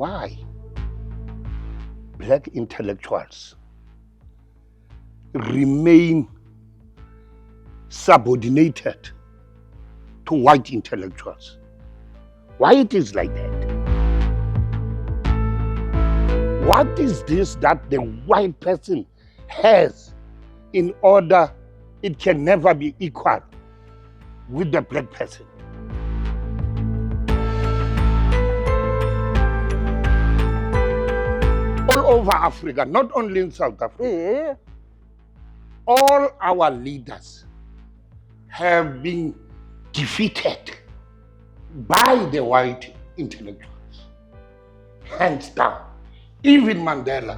why black intellectuals remain subordinated to white intellectuals. Why it is like that? What is this that the white person has in order it can never be equal with the black person? All over Africa, not only in South Africa, all our leaders have been defeated by the white intellectuals, hands down. Even Mandela.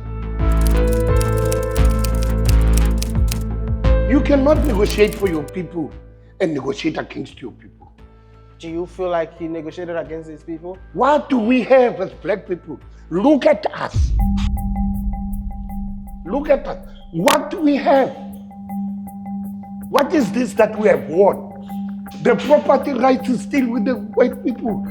You cannot negotiate for your people and negotiate against your people. Do you feel like he negotiated against his people? What do we have as black people? Look at us. Look at us. What do we have? What is this that we have won? The property rights is still with the white people.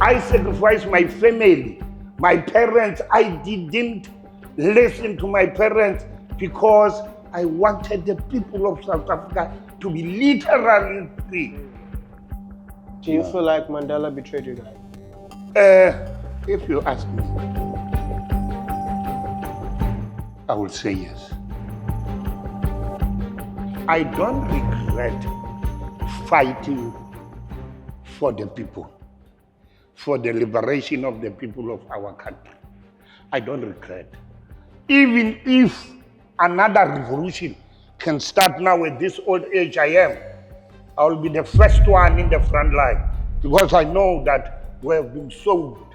I sacrificed my family, my parents. I didn't listen to my parents because I wanted the people of South Africa to be literally free. Do you feel like Mandela betrayed you guys? If you ask me, I will say yes. I don't regret fighting for the people, for the liberation of the people of our country. I don't regret. Even if another revolution can start now at this old age I am, I will be the first one in the front line because I know that we have been sold.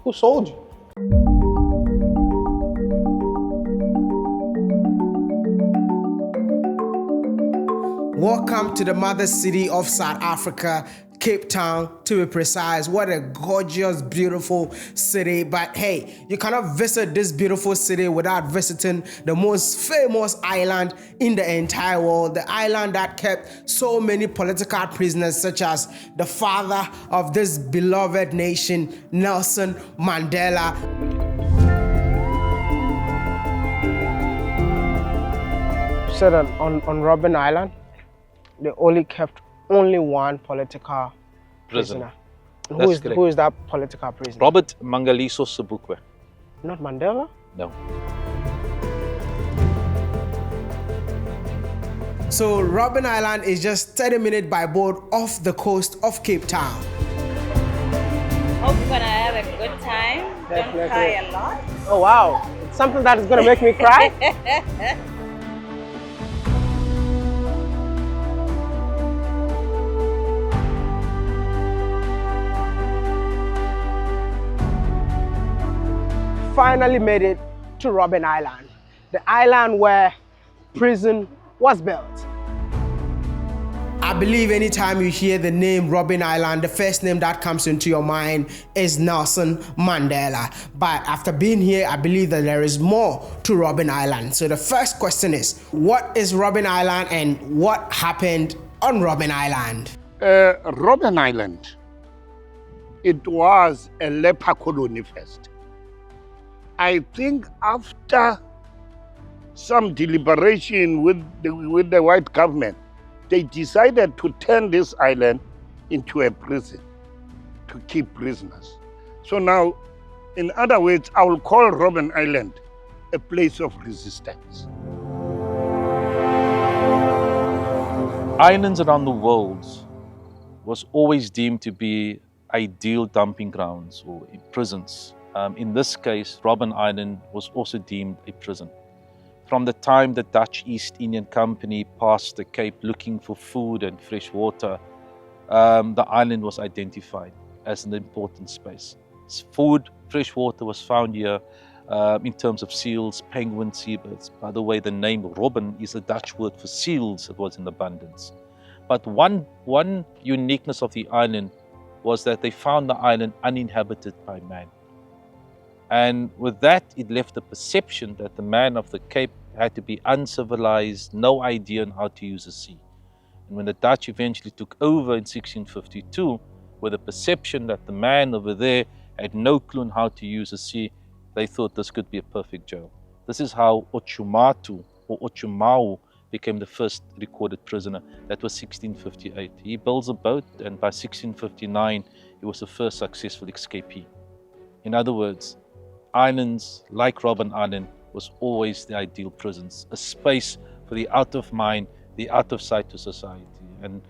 Who sold you? Welcome to the mother city of South Africa, Cape Town, to be precise. What a gorgeous, beautiful city. But hey, you cannot visit this beautiful city without visiting the most famous island in the entire world, the island that kept so many political prisoners, such as the father of this beloved nation, Nelson Mandela. Said on Robben Island, they only kept one political prisoner. Who is that political prisoner? Robert Sobukwe. Not Mandela? No. So Robben Island is just 30 minutes by boat off the coast of Cape Town. Hope you're gonna have a good time. Definitely. Don't cry a lot. Oh wow, it's something that is gonna make me cry? Finally made it to Robben Island, the island where prison was built. I believe anytime you hear the name Robben Island, the first name that comes into your mind is Nelson Mandela. But after being here, I believe that there is more to Robben Island. So the first question is, what is Robben Island and what happened on Robben Island? Robben Island, it was a leper colony first. I think after some deliberation with the white government, they decided to turn this island into a prison to keep prisoners. So now, in other words, I will call Robben Island a place of resistance. Islands around the world was always deemed to be ideal dumping grounds or prisons. In this case, Robben Island was also deemed a prison. From the time the Dutch East Indian Company passed the Cape looking for food and fresh water, the island was identified as an important space. Food, fresh water was found here in terms of seals, penguins, seabirds. By the way, the name Robben is a Dutch word for seals that was in abundance. But one uniqueness of the island was that they found the island uninhabited by man. And with that, it left the perception that the man of the Cape had to be uncivilized, no idea on how to use the sea. And when the Dutch eventually took over in 1652, with the perception that the man over there had no clue on how to use a sea. They thought this could be a perfect jail. This is how Ochumatu or Ochumau became the first recorded prisoner. That was 1658. He builds a boat, and by 1659, he was the first successful escapee. In other words, islands like Robben Island was always the ideal prisons, a space for the out of mind, the out of sight to society. And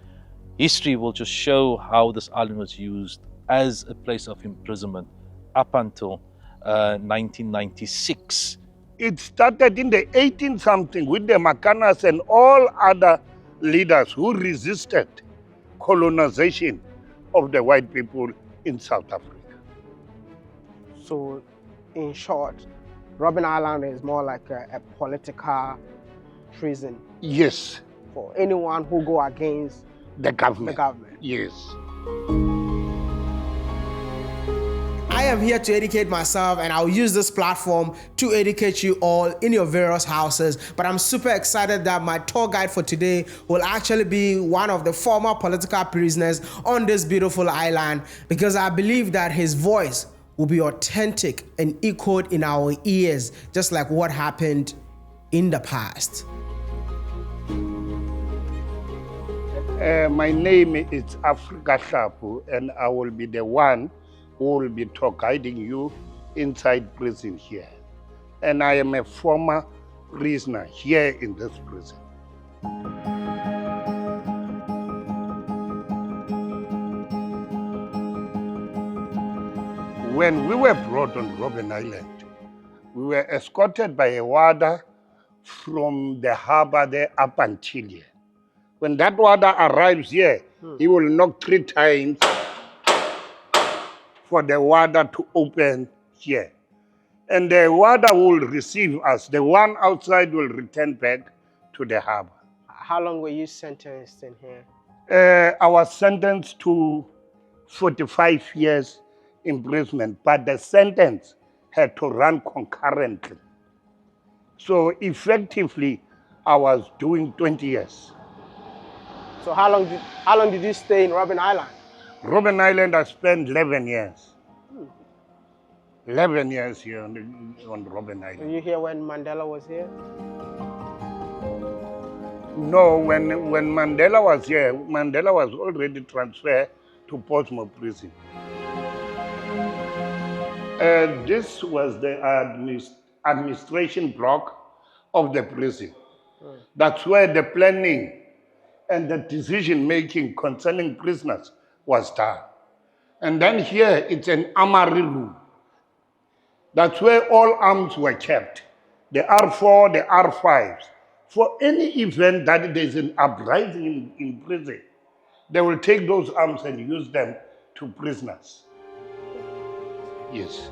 history will just show how this island was used as a place of imprisonment up until 1996. It started in the 18-something with the Makanas and all other leaders who resisted colonization of the white people in South Africa. So, in short, Robben Island is more like a political prison. Yes. For anyone who go against the government. Yes. I am here to educate myself, and I'll use this platform to educate you all in your various houses. But I'm super excited that my tour guide for today will actually be one of the former political prisoners on this beautiful island, because I believe that his voice will be authentic and echoed in our ears, just like what happened in the past. My name is Africa Shapu, and I will be the one who will be tour guiding you inside prison here. And I am a former prisoner here in this prison. When we were brought on Robben Island, we were escorted by a warder from the harbor there up until here. When that warder arrives here, he will knock 3 times for the warder to open here. And the warder will receive us. The one outside will return back to the harbor. How long were you sentenced in here? I was sentenced to 45 years imprisonment, but the sentence had to run concurrently. So effectively, I was doing 20 years. So how long did you stay in Robben Island? Robben Island, I spent 11 years. 11 years here on Robben Island. Were you here when Mandela was here? No, when Mandela was here, Mandela was already transferred to Portsmouth prison. This was the administration block of the prison. That's where the planning and the decision-making concerning prisoners was done. And then here, it's an armory room. That's where all arms were kept. The R4, the R5s. For any event that there's an uprising in prison, they will take those arms and use them to prisoners. Yes.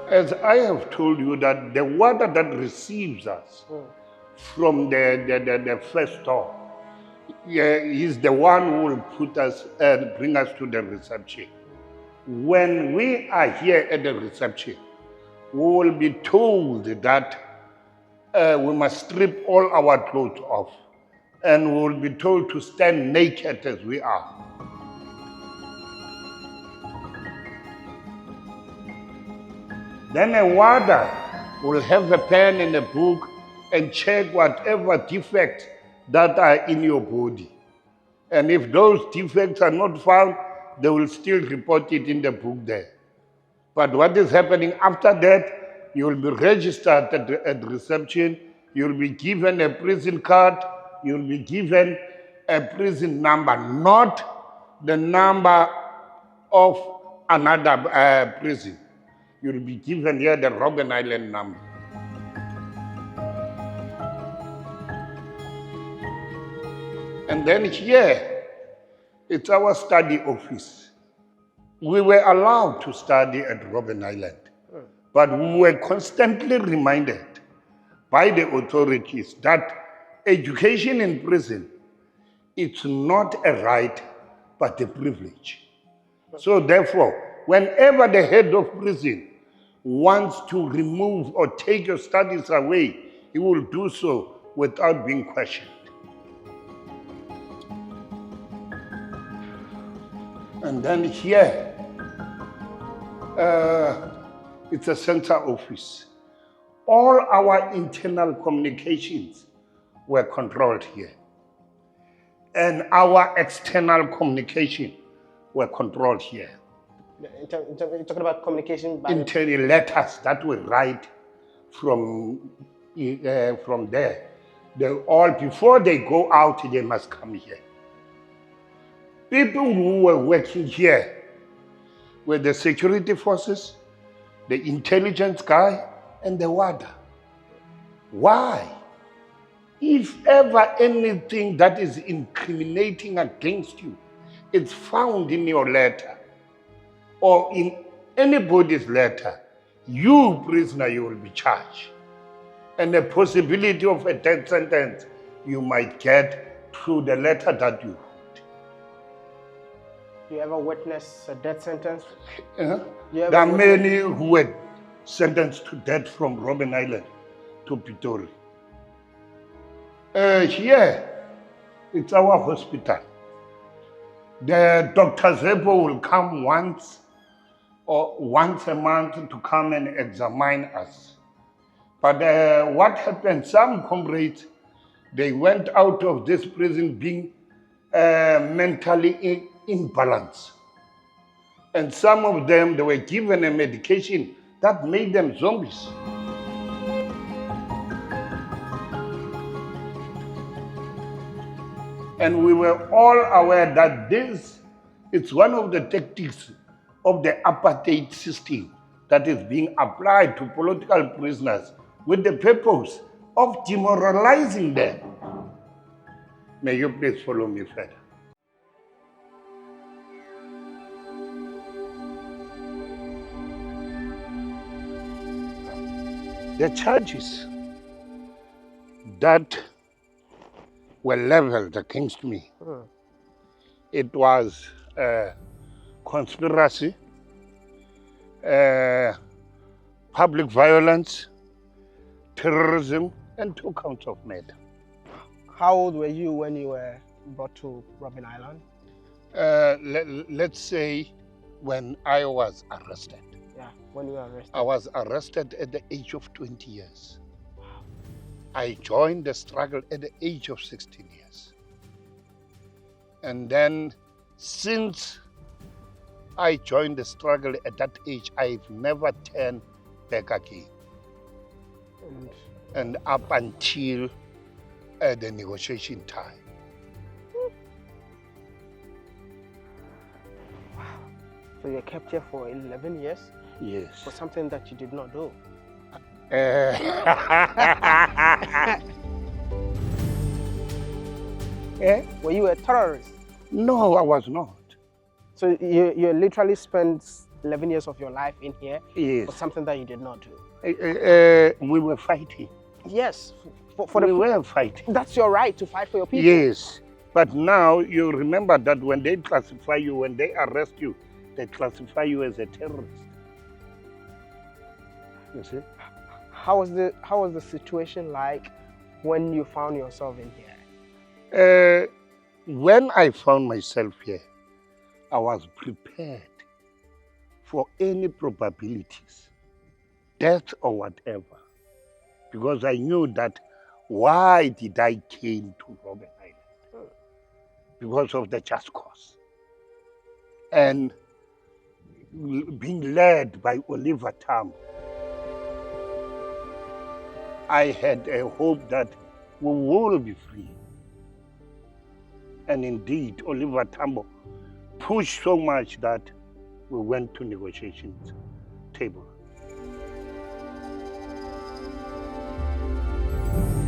As I have told you, that the warder that receives us from the first door, he's the one who will put us and bring us to the reception. When we are here at the reception, we will be told that we must strip all our clothes off, and we will be told to stand naked as we are. Then a warder will have a pen and a book and check whatever defects that are in your body. And if those defects are not found, they will still report it in the book there. But what is happening after that, you will be registered at reception, you will be given a prison card, you will be given a prison number, not the number of another prison. You will be given here the Robben Island number. And then here, it's our study office. We were allowed to study at Robben Island, but we were constantly reminded by the authorities that education in prison, it's not a right, but a privilege. So therefore, whenever the head of prison wants to remove or take your studies away, he will do so without being questioned. And then here, it's a center office. All our internal communications were controlled here. And our external communication were controlled here. You're talking about communication by Internal letters that we write from there. They all, before they go out, they must come here. People who were working here were the security forces, the intelligence guy, and the warder. Why? If ever anything that is incriminating against you, it's found in your letter or in anybody's letter, you, prisoner, you will be charged. And the possibility of a death sentence you might get through the letter that you wrote. You ever witnessed a death sentence? There are many who were sentenced to death from Robben Island to Pretoria. Here, it's our hospital. The Dr. Zebo will come once a month to come and examine us. But what happened, some comrades, they went out of this prison being mentally imbalanced. And some of them, they were given a medication that made them zombies. And we were all aware that this is one of the tactics of the apartheid system that is being applied to political prisoners with the purpose of demoralizing them. May you please follow me further. The charges that were leveled against me, it was conspiracy, public violence, terrorism, and 2 counts of murder. How old were you when you were brought to Robben Island? Let's say when I was arrested. Yeah, when you were arrested. I was arrested at the age of 20 years. I joined the struggle at the age of 16 years. And then since I joined the struggle at that age, I've never turned back again. And up until the negotiation time. Wow. So you kept here for 11 years? Yes. For something that you did not do? Were you a terrorist? No, I was not. So you literally spent 11 years of your life in here for something that you did not do? We were fighting. Yes. We were fighting. That's your right to fight for your people. Yes. But now you remember that when they classify you, when they arrest you, they classify you as a terrorist. You see? How was the situation like when you found yourself in here? When I found myself here, I was prepared for any probabilities, death or whatever, because I knew that why did I came to Robben Island? Because of the just cause. And being led by Oliver Tambo, I had a hope that we will be free. And indeed, Oliver Tambo pushed so much that we went to negotiations table.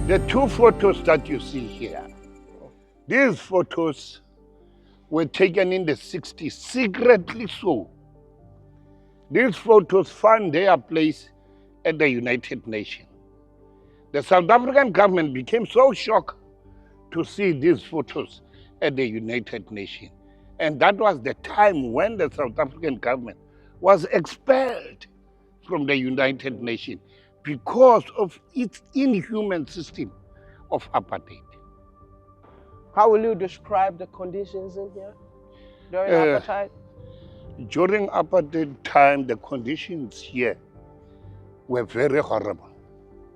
The 2 photos that you see here, these photos were taken in the 60s, secretly so. These photos found their place at the United Nations. The South African government became so shocked to see these photos at the United Nations. And that was the time when the South African government was expelled from the United Nations because of its inhuman system of apartheid. How will you describe the conditions in here during apartheid? During apartheid time, the conditions here were very horrible.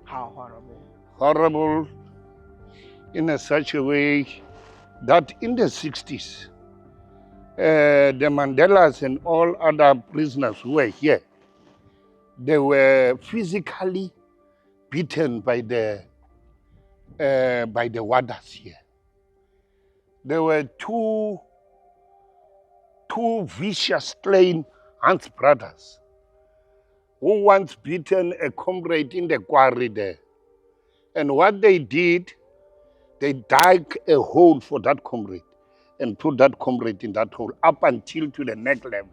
How horrible? Horrible in such a way that in the 60s, the Mandelas and all other prisoners who were here, they were physically beaten by the warders here. There were two vicious slain Hans brothers who once beaten a comrade in the quarry there. And what they did, they dug a hole for that comrade and put that comrade in that hole up until to the neck level.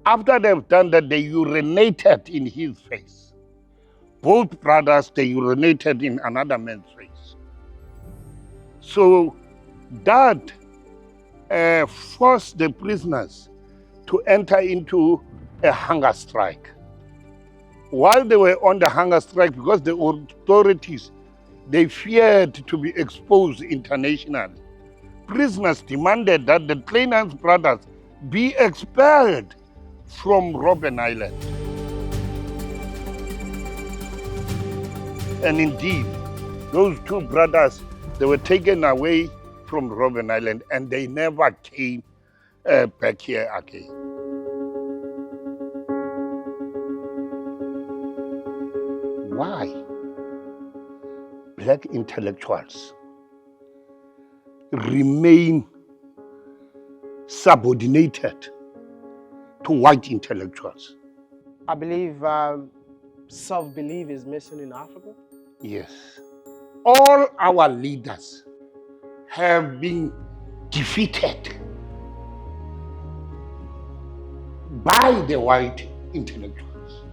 After they've done that, they urinated in his face. Both brothers, they urinated in another man's face. So that forced the prisoners to enter into a hunger strike. While they were on the hunger strike, because the authorities, they feared to be exposed internationally, prisoners demanded that the Kleinhans brothers be expelled from Robben Island. And indeed, those two brothers, they were taken away from Robben Island and they never came back here again. Why black intellectuals remain subordinated to white intellectuals? I believe self-belief is missing in Africa. Yes. All our leaders have been defeated by the white intellectuals,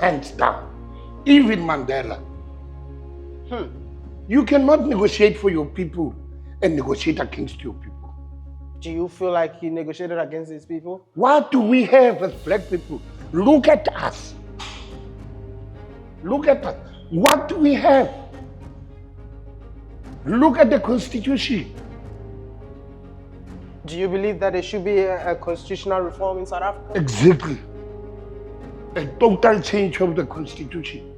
hands down. Even Mandela. You cannot negotiate for your people and negotiate against your people. Do you feel like he negotiated against his people? What do we have as black people? Look at us. Look at us. What do we have? Look at the Constitution. Do you believe that there should be a constitutional reform in South Africa? Exactly. A total change of the Constitution.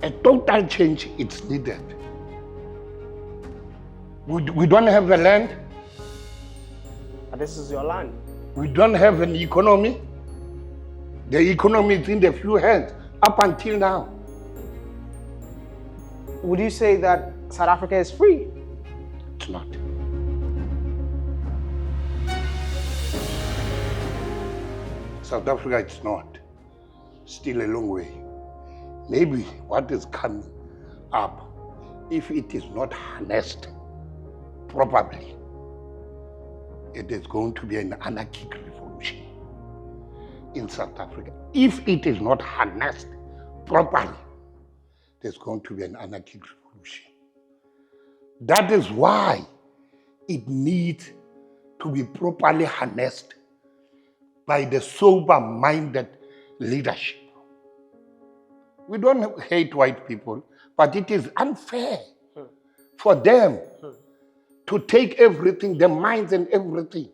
A total change is needed. We don't have a land. But this is your land. We don't have an economy. The economy is in the few hands up until now. Would you say that South Africa is free? It's not. South Africa, it's not. Still a long way. Maybe what is coming up, if it is not harnessed properly, it is going to be an anarchic revolution in South Africa. If it is not harnessed properly, there's going to be an anarchic revolution. That is why it needs to be properly harnessed by the sober-minded leadership. We don't hate white people, but it is unfair for them to take everything, their minds and everything,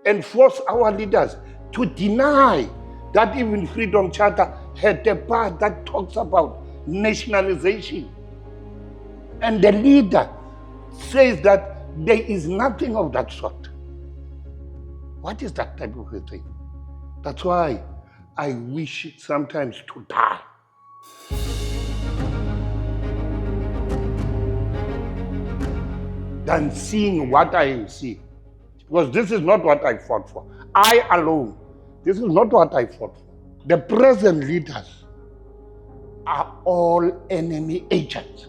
and force our leaders to deny that even Freedom Charter had a part that talks about nationalization. And the leader says that there is nothing of that sort. What is that type of a thing? That's why I wish sometimes to die. Than seeing what I am seeing. Because this is not what I fought for. I alone, this is not what I fought for. The present leaders are all enemy agents.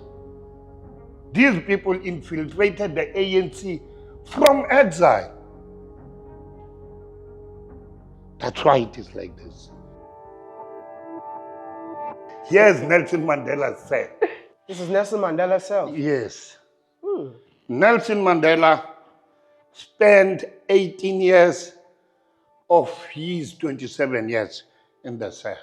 These people infiltrated the ANC from exile. That's why it is like this. Here's Nelson Mandela said. This is Nelson Mandela self. Yes. Nelson Mandela spent 18 years of his 27 years in the cell.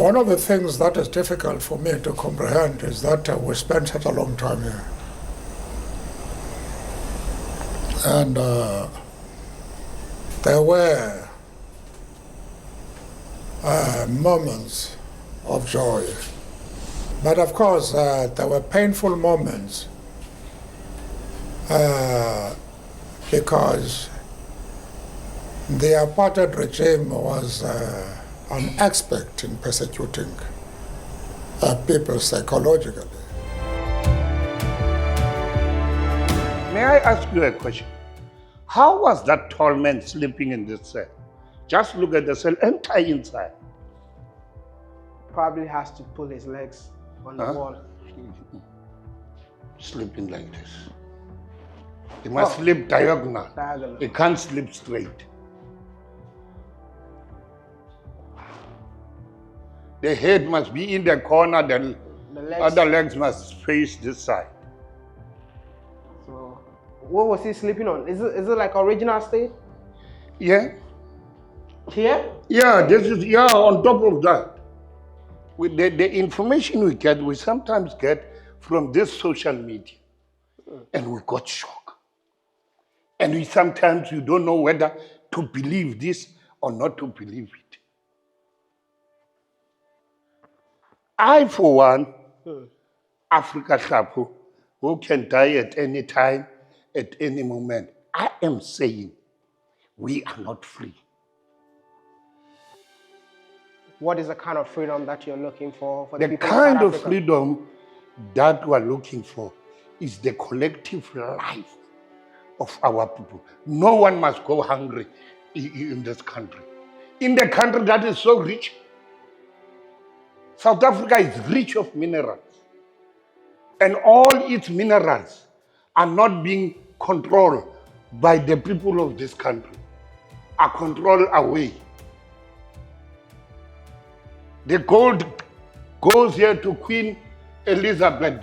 One of the things that is difficult for me to comprehend is that we spent such a long time here. And there were moments of joy. But of course, there were painful moments because the apartheid regime was an expert in persecuting people psychologically. May I ask you a question? How was that tall man sleeping in this cell? Just look at the cell, enter inside. Probably has to pull his legs on the wall. Sleeping like this. He must sleep diagonal. He can't sleep straight. The head must be in the corner, the other legs must face this side. So, what was he sleeping on? Is it like original state? Yeah. Here? Yeah, this is, on top of that. With the information we sometimes get from this social media. And we got shocked. And sometimes you don't know whether to believe this or not to believe it. I, for one, Africa Shapu, who can die at any time, at any moment, I am saying we are not free. What is the kind of freedom that you're looking for the people The kind of of South Africa? freedom that we are looking for is the collective life of our people. No one must go hungry in this country. In the country that is so rich, South Africa is rich of minerals. And all its minerals are not being controlled by the people of this country, are controlled away. The gold goes here to Queen Elizabeth.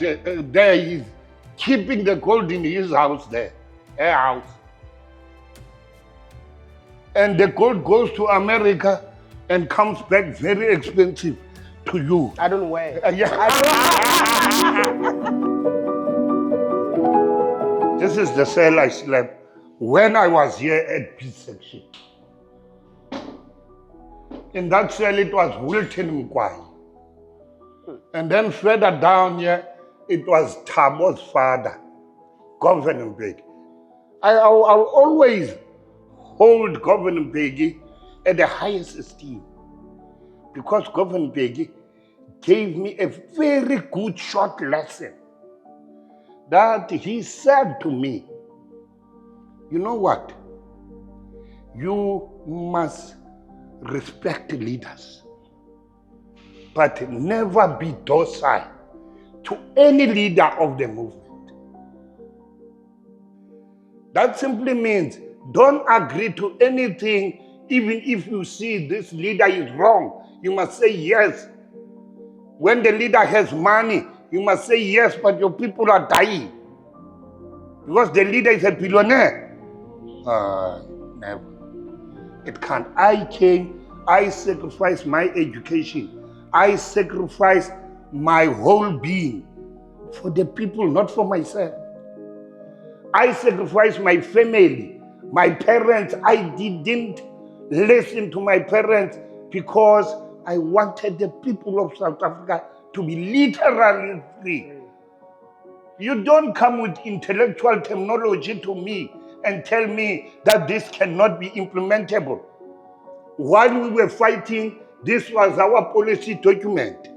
There he is keeping the gold in his house there, her house. And the gold goes to America and comes back very expensive to you. I don't wear it. This is the cell I slept when I was here at B section. In that cell, it was Wilton Mkwai. And then further down here, it was Tabo's father, Governor Mbeki. I'll always hold Governor Mbeki at the highest esteem because Governor Mbeki gave me a very good short lesson that he said to me, you know what? You must respect leaders, but never be docile to any leader of the movement. That simply means don't agree to anything, even if you see this leader is wrong. You must say yes. When the leader has money, you must say yes, but your people are dying. Because the leader is a billionaire. Never. It can't. I sacrificed my education. I sacrificed my whole being for the people, not for myself. I sacrificed my family, my parents. I didn't listen to my parents because I wanted the people of South Africa to be literally free. You don't come with intellectual terminology to me and tell me that this cannot be implementable. While we were fighting, this was our policy document.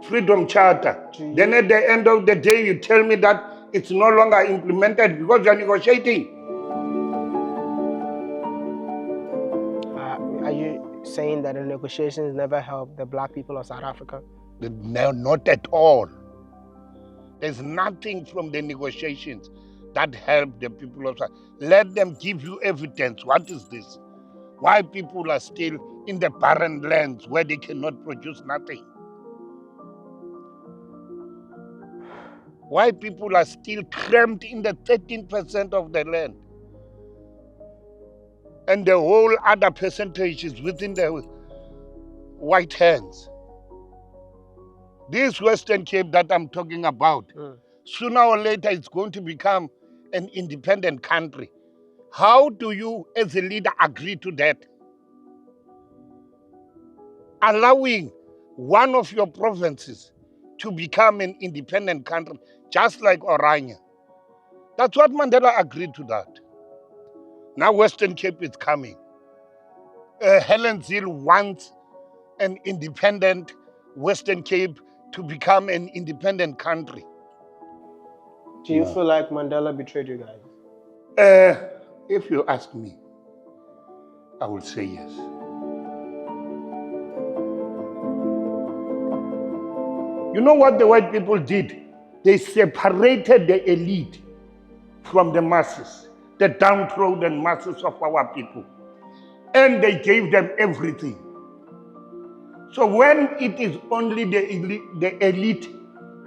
Freedom Charter. Then at the end of the day, you tell me that it's no longer implemented because you're negotiating. Are you saying that the negotiations never helped the black people of South Africa? No, not at all. There's nothing from the negotiations that helped the people of South Africa. Let them give you evidence. What is this? Why people are still in the barren lands where they cannot produce nothing? Why people are still cramped in the 13% of the land? And the whole other percentage is within the white hands. This Western Cape that I'm talking about, sooner or later it's going to become an independent country. How do you, as a leader, agree to that? Allowing one of your provinces to become an independent country, just like Oranje. That's what Mandela agreed to that. Now Western Cape is coming. Helen Zille wants an independent Western Cape to become an independent country. Do you feel like Mandela betrayed you guys? If you ask me, I will say yes. You know what the white people did? They separated the elite from the masses, the downtrodden masses of our people. And they gave them everything. So when it is only the elite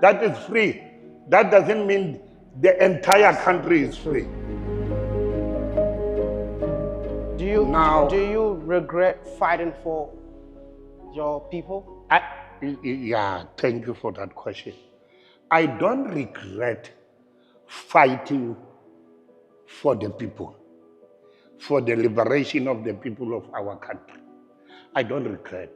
that is free, that doesn't mean the entire country is free. Do you regret fighting for your people? Yeah, thank you for that question. I don't regret fighting for the people, for the liberation of the people of our country. I don't regret.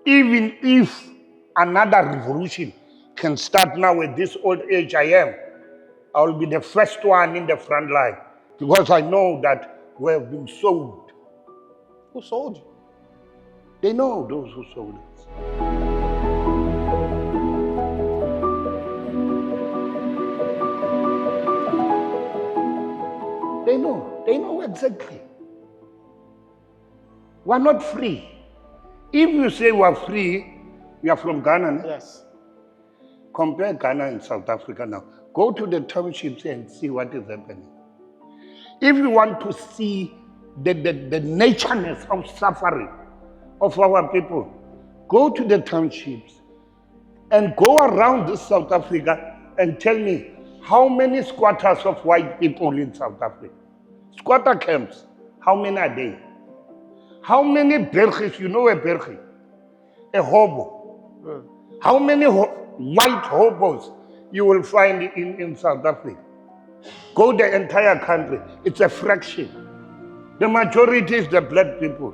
Even if another revolution can start now at this old age I am, I will be the first one in the front line, because I know that we have been sold. Who sold you? They know those who sold us. They know exactly. We're not free. If you say we're free, we are from Ghana. No? Yes. Compare Ghana and South Africa now. Go to the townships and see what is happening. If you want to see the natureness of suffering of our people, go to the townships and go around this South Africa and tell me how many squatters of white people in South Africa. Squatter camps, how many are they? How many bergis, you know a bergi? A hobo. How many white hobos you will find in South Africa? Go the entire country, it's a fraction. The majority is the black people.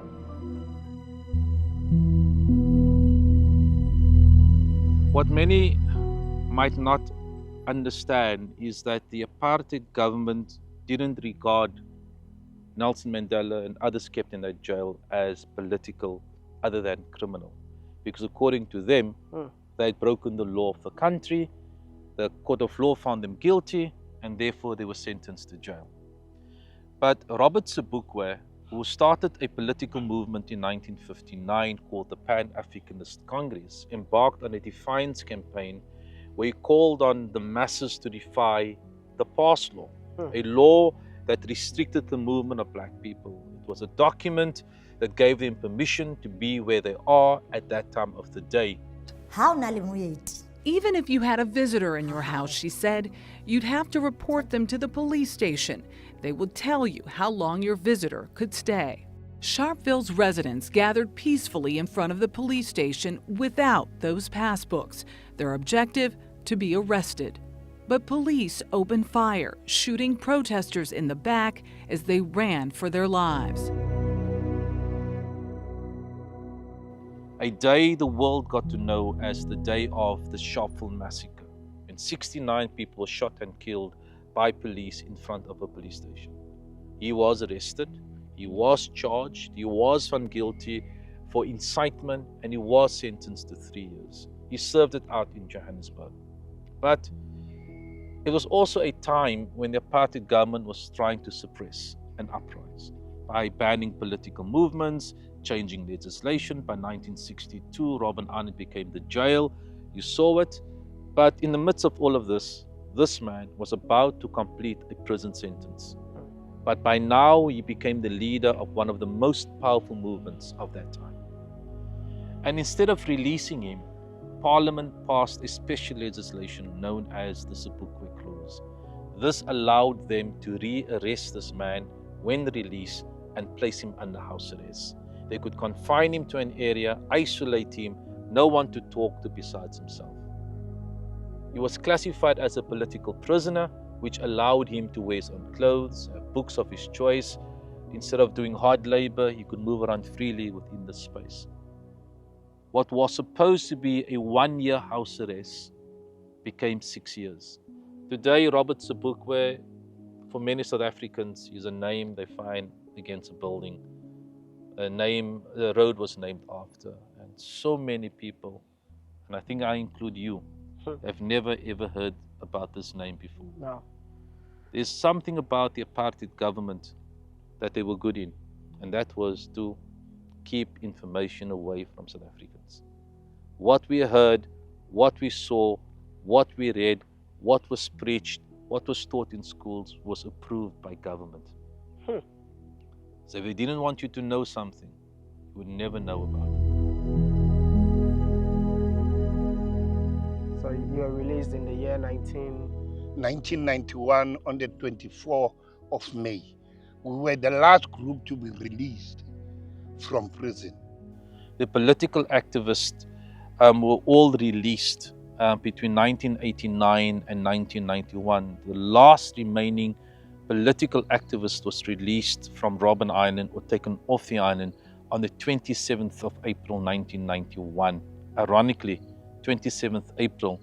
What many might not understand is that the apartheid government didn't regard Nelson Mandela and others kept in that jail as political other than criminal. Because according to them, they had broken the law of the country, the court of law found them guilty, and therefore they were sentenced to jail. But Robert Sobukwe, who started a political movement in 1959 called the Pan-Africanist Congress, embarked on a defiance campaign where he called on the masses to defy the pass law, a law that restricted the movement of black people. It was a document that gave them permission to be where they are at that time of the day. Even if you had a visitor in your house, she said, you'd have to report them to the police station. They would tell you how long your visitor could stay. Sharpeville's residents gathered peacefully in front of the police station without those passbooks. Their objective, to be arrested. But police opened fire, shooting protesters in the back as they ran for their lives. A day the world got to know as the day of the Sharpeville massacre, when 69 people were shot and killed by police in front of a police station. He was arrested, he was charged, he was found guilty for incitement, and he was sentenced to 3 years. He served it out in Johannesburg. But it was also a time when the apartheid government was trying to suppress an uprising by banning political movements, changing legislation. By 1962, Robben became the jail. You saw it. But in the midst of all of this man was about to complete a prison sentence. But by now, he became the leader of one of the most powerful movements of that time. And instead of releasing him, Parliament passed a special legislation known as the Sobukwe Clause. This allowed them to re-arrest this man when released and place him under house arrest. They could confine him to an area, isolate him, no one to talk to besides himself. He was classified as a political prisoner which allowed him to wear his own clothes, have books of his choice. Instead of doing hard labor, he could move around freely within the space. What was supposed to be a 1-year house arrest became 6 years. Today, Robert Sobukwe, for many South Africans, is a name they find against a building. The road was named after. And so many people, and I think I include you, have never ever heard about this name before. No. There's something about the apartheid government that they were good in, and that was to keep information away from South Africans. What we heard, what we saw, what we read, what was preached, what was taught in schools was approved by government. So if they didn't want you to know something, you would never know about it. So you were released in the year 1991 on the 24th of May. We were the last group to be released from prison. The political activists were all released between 1989 and 1991. The last remaining political activist was released from Robben Island or taken off the island on the 27th of April 1991. Ironically, 27th April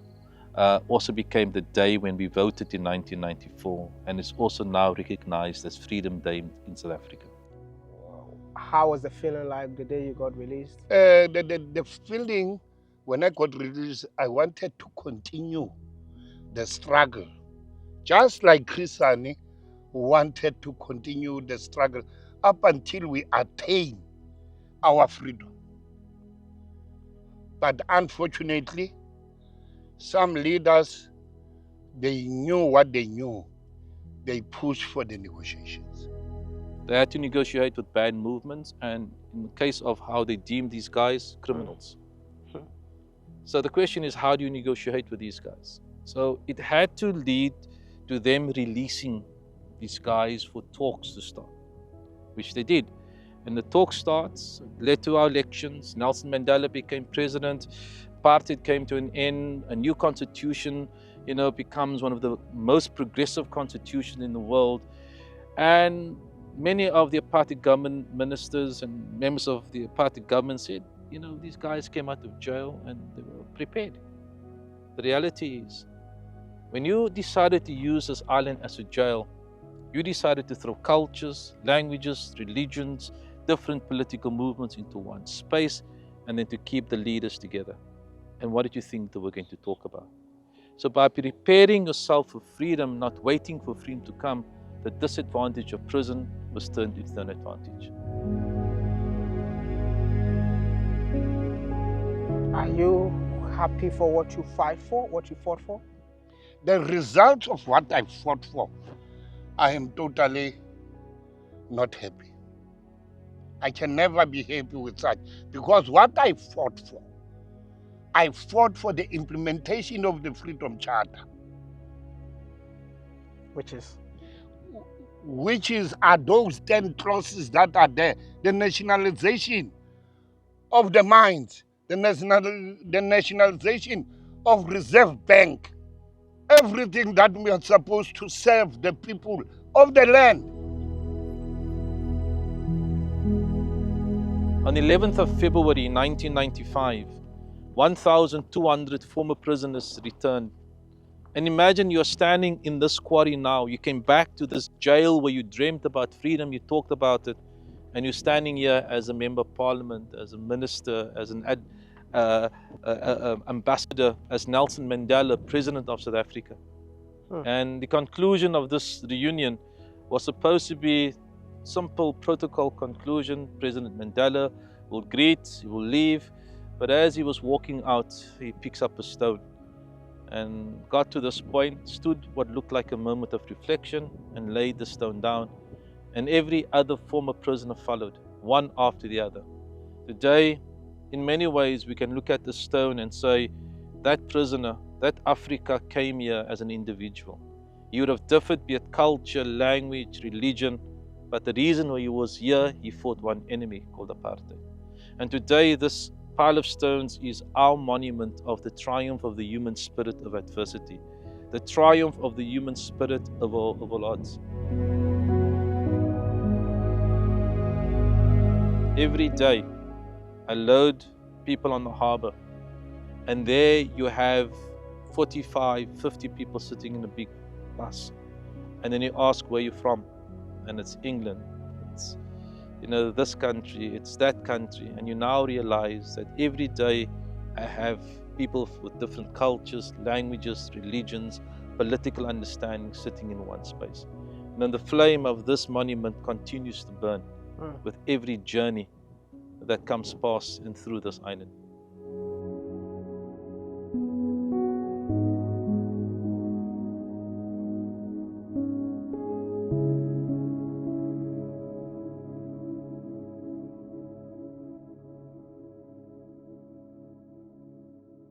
also became the day when we voted in 1994, and it's also now recognized as Freedom Day in South Africa. How was the feeling like the day you got released? The feeling when I got released, I wanted to continue the struggle, just like Chris Hani wanted to continue the struggle up until we attain our freedom. But unfortunately, some leaders, they knew what they knew. They pushed for the negotiations. They had to negotiate with bad movements, and in the case of how they deemed these guys, criminals. So the question is, how do you negotiate with these guys? So it had to lead to them releasing these guys for talks to start, which they did. And the talk starts, led to our elections. Nelson Mandela became president. Apartheid came to an end. A new constitution, becomes one of the most progressive constitutions in the world. And many of the apartheid government ministers and members of the apartheid government said, these guys came out of jail and they were prepared. The reality is, when you decided to use this island as a jail, you decided to throw cultures, languages, religions, different political movements into one space, and then to keep the leaders together. And what did you think they were going to talk about? So by preparing yourself for freedom, not waiting for freedom to come, the disadvantage of prison was turned into an advantage. Are you happy for what you fight for, what you fought for? The result of what I fought for, I am totally not happy. I can never be happy with that, because what I fought for the implementation of the Freedom Charter. Which are those 10 clauses that are there. The nationalization of the mines, the nationalization of Reserve Bank, everything that we are supposed to serve the people of the land. On the 11th of February 1995, 1,200 former prisoners returned. And imagine you're standing in this quarry now. You came back to this jail where you dreamt about freedom, you talked about it, and you're standing here as a member of parliament, as a minister, as an ambassador, as Nelson Mandela, president of South Africa. And the conclusion of this reunion was supposed to be simple protocol conclusion. President Mandela will greet, he will leave, but as he was walking out, he picks up a stone and got to this point, stood what looked like a moment of reflection and laid the stone down. And every other former prisoner followed, one after the other. Today, in many ways, we can look at the stone and say, that prisoner, that Africa came here as an individual. He would have differed, be it culture, language, religion, but the reason why he was here, he fought one enemy called apartheid. And today, this pile of stones is our monument of the triumph of the human spirit of adversity. the triumph of the human spirit over all odds. Every day, I load people on the harbor, and there you have 45, 50 people sitting in a big bus. And then you ask where you're from, and it's England, it's this country, it's that country, and you now realize that every day I have people with different cultures, languages, religions, political understanding sitting in one space. And then the flame of this monument continues to burn with every journey that comes past and through this island.